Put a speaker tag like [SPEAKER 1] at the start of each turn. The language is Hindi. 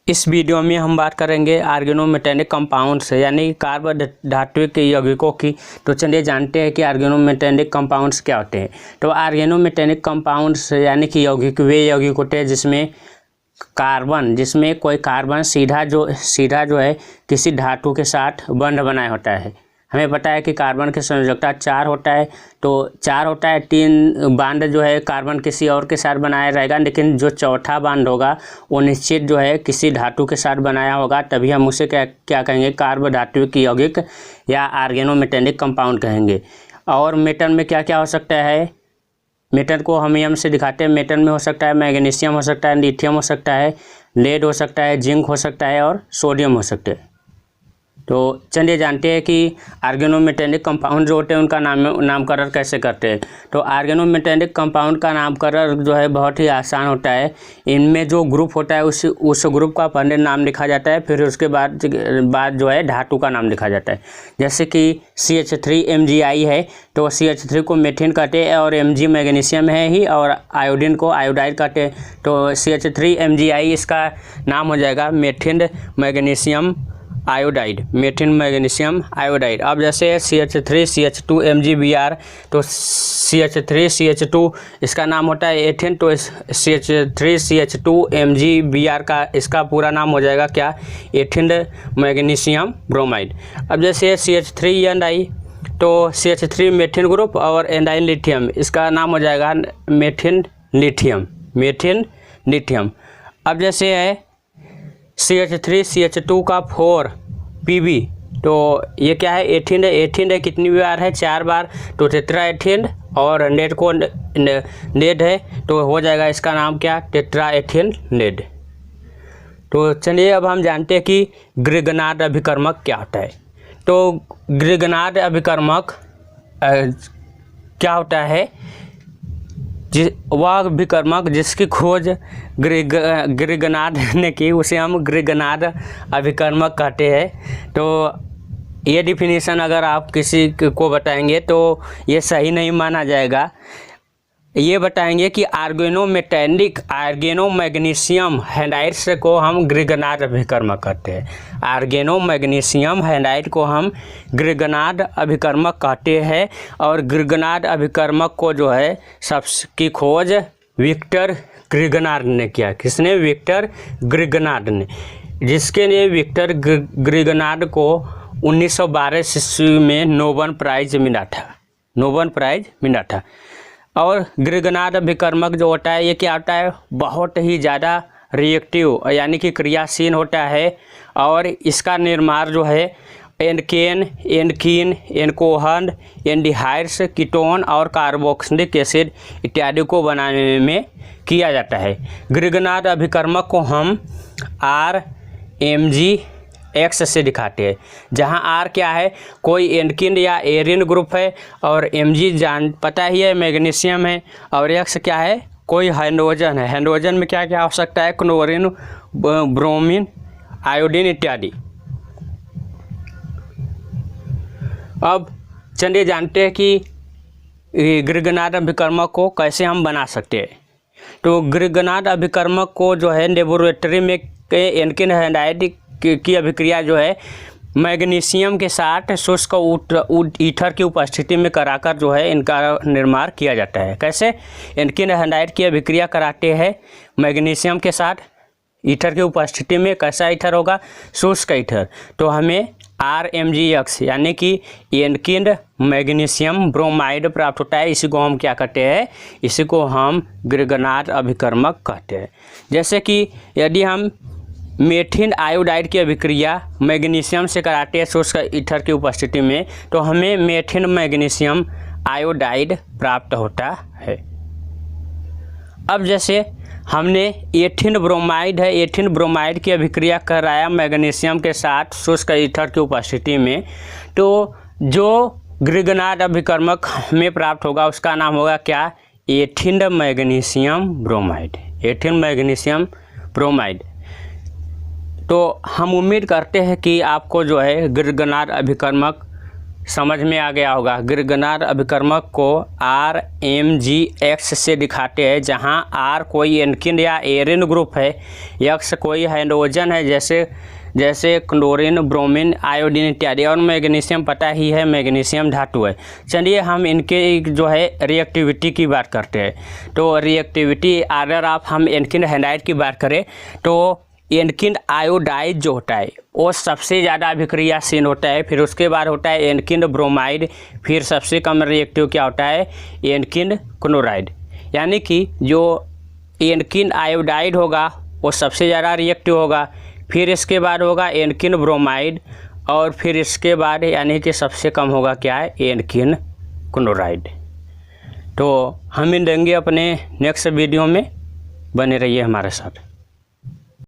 [SPEAKER 1] इस वीडियो में हम बात करेंगे ऑर्गेनोमेटेनिक कंपाउंड्स यानी कार्बोधात्विक यौगिकों की। तो चलिए जानते हैं कि ऑर्गेनोमेटेनिक कंपाउंड्स क्या होते हैं। तो ऑर्गेनोमेटेनिक कंपाउंड्स यानी कि यौगिक वे यौगिक होते हैं जिसमें कोई कार्बन सीधा जो है किसी धातु के साथ बंध बनाया होता है। हमें पता है कि कार्बन की संयोजकता 4 होता है, तो 4 होता है। 3 बांड जो है कार्बन किसी और के साथ बनाया रहेगा, लेकिन जो चौथा बांड होगा वो निश्चित जो है किसी धातु के साथ बनाया होगा, तभी हम उसे क्या कहेंगे, कार्बोधात्विक यौगिक या ऑर्गेनोमेटेनिक कंपाउंड कहेंगे। और मेटल में क्या क्या हो सकता है, मेटल को हम एम से दिखाते हैं। मेटल में हो सकता है मैग्नीशियम हो सकता है, लिथियम हो सकता है, लेड हो सकता है, जिंक हो सकता है और सोडियम हो सकते हैं। तो चलिए जानते हैं कि ऑर्गेनोमेटेनिक कंपाउंड जो होते हैं उनका नामकरण कैसे करते हैं। तो ऑर्गेनोमेटेनिक कंपाउंड का नामकरण जो है बहुत ही आसान होता है। इनमें जो ग्रुप होता है उस ग्रुप का पहले नाम लिखा जाता है, फिर उसके बाद जो है धातु का नाम लिखा जाता है। जैसे कि CH3MgI है तो CH3 को मेथिन कहते हैं और Mg मैग्नीशियम है ही, और आयोडीन को आयोडाइड कहते हैं। तो CH3MgI इसका नाम हो जाएगा मेथिन मैग्नीशियम आयोडाइड, मेथिन मैग्नीशियम आयोडाइड। अब जैसे CH3CH2MgBr तो CH3CH2 इसका नाम होता है एथिन, तो CH3CH2MgBr का इसका पूरा नाम हो जाएगा क्या, एथिन मैग्नीशियम ब्रोमाइड। अब जैसे CH3Ni तो CH3 मेथिन ग्रुप और एंडाइन लिथियम, इसका नाम हो जाएगा मेथिन लिथियम। अब जैसे है CH3CH2 का 4Pb, तो ये क्या है, एथिन है कितनी बार है, 4 बार, तो टेट्रा एथिन, और नेड है तो हो जाएगा इसका नाम क्या, टेट्रा एथिन नेड। तो चलिए अब हम जानते हैं कि ग्रिगनार्ड अभिकर्मक क्या होता है। तो ग्रिगनार्ड अभिकर्मक क्या होता है, वह अभिकर्मक जिसकी खोज ग्रिगनार्ड ने की उसे हम ग्रिगनार्ड अभिकर्मक कहते हैं। तो ये डिफिनीशन अगर आप किसी को बताएंगे तो ये सही नहीं माना जाएगा। ये बताएंगे कि ऑर्गेनोमैग्नीशियम हैलाइड्स को हम ग्रिगनार्ड अभिकर्मक कहते हैं। ऑर्गेनोमैग्नीशियम हैलाइड को हम ग्रिगनार्ड अभिकर्मक कहते हैं। और ग्रिगनार्ड अभिकर्मक को जो है सबकी खोज विक्टर ग्रिगनार्ड ने किया। किसने, विक्टर ग्रिगनार्ड ने, जिसके लिए विक्टर ग्रिगनार्ड को 1912 ईस्वी में नोबेल प्राइज मिला था। और ग्रिगनार्ड अभिकर्मक जो होता है ये क्या होता है, बहुत ही ज़्यादा रिएक्टिव यानी कि क्रियाशील होता है। और इसका निर्माण जो है एनकेन, एनकीन, एनकोहन, एल्डिहाइड्स, कीटोन और कार्बोक्सिलिक एसिड इत्यादि को बनाने में किया जाता है। ग्रिगनार्ड अभिकर्मक को हम RMgX से दिखाते हैं, जहां R क्या है, कोई एनकिन या एरिन ग्रुप है, और Mg पता ही है मैग्नीशियम है, और X क्या है, कोई हाइड्रोजन है। हाइड्रोजन में क्या क्या हो सकता है, क्लोरीन, ब्रोमीन, आयोडीन इत्यादि। अब चलिए जानते हैं कि ग्रिगनार्ड अभिकर्मक को कैसे हम बना सकते हैं। तो ग्रिगनार्ड अभिकर्मक को जो है लेबोरेटरी में एनकिन हैलाइड की अभिक्रिया जो है मैग्नीशियम के साथ शुष्क ईथर की उपस्थिति में कराकर जो है इनका निर्माण किया जाता है। कैसे, एनकिन हैलाइड की अभिक्रिया कराते हैं मैग्नीशियम के साथ ईथर की उपस्थिति में। कैसा ईथर होगा, शुष्क ईथर। तो हमें RMgX यानी कि एनकिन मैग्नीशियम ब्रोमाइड प्राप्त होता है। इसी को हम क्या कहते हैं, इसी को हम ग्रिगनार्ड अभिकर्मक कहते हैं। जैसे कि यदि हम मेथिन आयोडाइड की अभिक्रिया मैग्नीशियम से कराते हैं शुष्क ईथर की उपस्थिति में, तो हमें मेथिन मैग्नीशियम आयोडाइड प्राप्त होता है। अब जैसे हमने एथिन ब्रोमाइड की अभिक्रिया कराया मैग्नीशियम के साथ शुष्क ईथर की उपस्थिति में, तो जो ग्रिगनार्ड अभिकर्मक हमें प्राप्त होगा उसका नाम होगा क्या, एथिन मैग्नीशियम ब्रोमाइड। तो हम उम्मीद करते हैं कि आपको जो है ग्रिगनार्ड अभिकर्मक समझ में आ गया होगा। गिरगनार अभिकर्मक को RMGX से दिखाते हैं, जहां R कोई एल्किन या एरिन ग्रुप है, X कोई हाइड्रोजन है जैसे क्लोरीन, ब्रोमीन, आयोडीन इत्यादि, और मैग्नीशियम पता ही है मैग्नीशियम धातु है। चलिए हम इनके जो है रिएक्टिविटी की बात करते हैं। तो रिएक्टिविटी अगर हम एल्किन हैलाइड की बात करें तो एल्किन आयोडाइड जो होता है वो सबसे ज़्यादा अभिक्रियाशील होता है, फिर उसके बाद होता है एल्किन ब्रोमाइड, फिर सबसे कम रिएक्टिव क्या होता है एल्किन क्लोराइड। यानी कि जो एल्किन आयोडाइड होगा वो सबसे ज़्यादा रिएक्टिव होगा, फिर इसके बाद होगा एल्किन ब्रोमाइड, और फिर इसके बाद यानी कि सबसे कम होगा क्या है एल्किन क्लोराइड। तो हम मिलेंगे अपने नेक्स्ट वीडियो में, बने रहिए हमारे साथ।